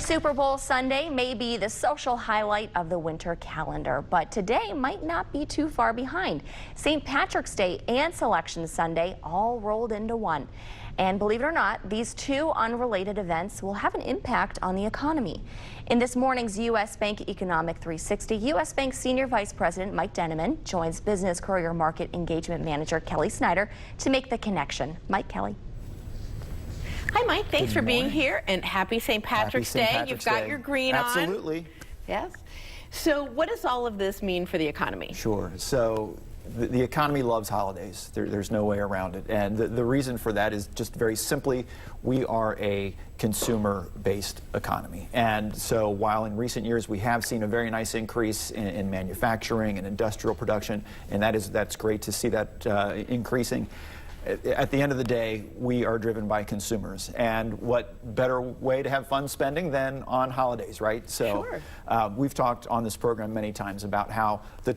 Super Bowl Sunday may be the social highlight of the winter calendar, but today might not be too far behind. St. Patrick's Day and Selection Sunday all rolled into one. And believe it or not, these two unrelated events will have an impact on the economy. In this morning's U.S. Bank Economic 360, U.S. Bank Senior Vice President Mike Denneman joins Business Courier Market Engagement Manager Kelly Snyder to make the connection. Mike, Kelly. Hi, Mike. Thanks for being here, and happy St. Patrick's Day. You've got your green on. Absolutely. Yes. So what does all of this mean for the economy? Sure. So the economy loves holidays. There's no way around it. And the reason for that is just very simply, we are a consumer-based economy. And so while in recent years we have seen a very nice increase in manufacturing and industrial production, and that's great to see that increasing, at the end of the day, we are driven by consumers, and what better way to have fun spending than on holidays, right? So sure. We've talked on this program many times about how the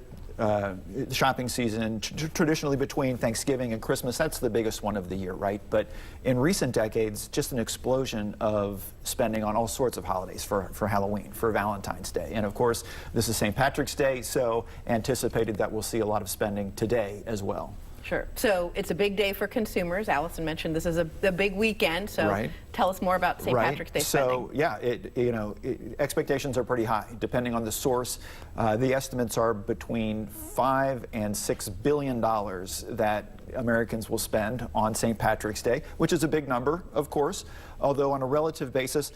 shopping season, traditionally between Thanksgiving and Christmas, that's the biggest one of the year, right? But in recent decades, just an explosion of spending on all sorts of holidays for Halloween, for Valentine's Day. And of course, this is St. Patrick's Day, so anticipated that we'll see a lot of spending today as well. Sure. So it's a big day for consumers. Allison mentioned this is a big weekend, so tell us more about St. Patrick's Day spending. So yeah, expectations are pretty high depending on the source. The estimates are between $5 and $6 billion that Americans will spend on St. Patrick's Day, which is a big number, of course, although on a relative basis,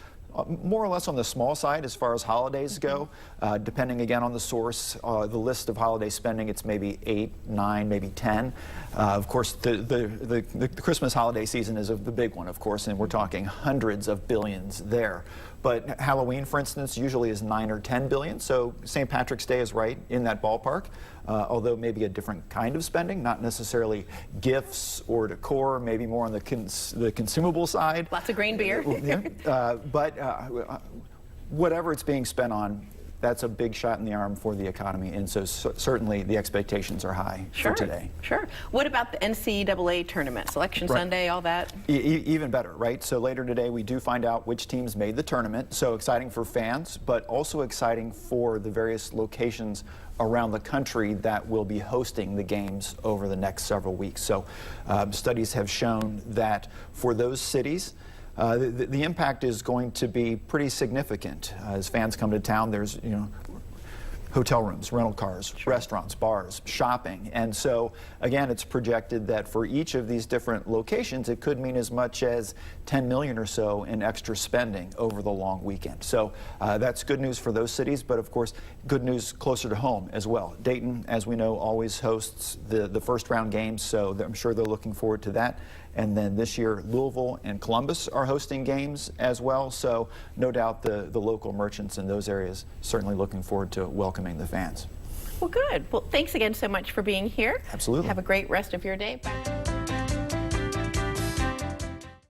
more or less on the small side as far as holidays go, depending again on the source. The list of holiday spending, it's maybe 8, 9, maybe 10. Of course, the Christmas holiday season is the big one, of course, and we're talking hundreds of billions there. But Halloween, for instance, usually is 9 or 10 billion, so St. Patrick's Day is right in that ballpark, although maybe a different kind of spending, not necessarily gifts or decor, maybe more on the consumable side. Lots of green beer. But whatever it's being spent on, that's a big shot in the arm for the economy, and so certainly the expectations are high for today. Sure. What about the NCAA Tournament, Selection Sunday, all that? Even better, right? So later today we do find out which teams made the tournament, so exciting for fans, but also exciting for the various locations around the country that will be hosting the games over the next several weeks. So studies have shown that for those cities, the impact is going to be pretty significant. As fans come to town, there's hotel rooms, rental cars, restaurants, bars, shopping. And so, again, it's projected that for each of these different locations, it could mean as much as 10 million or so in extra spending over the long weekend. So that's good news for those cities, but of course, good news closer to home as well. Dayton, as we know, always hosts the first round games, so I'm sure they're looking forward to that. And then this year, Louisville and Columbus are hosting games as well, so no doubt the local merchants in those areas certainly looking forward to welcoming the fans. Well, good. Well, thanks again so much for being here. Absolutely. Have a great rest of your day. Bye.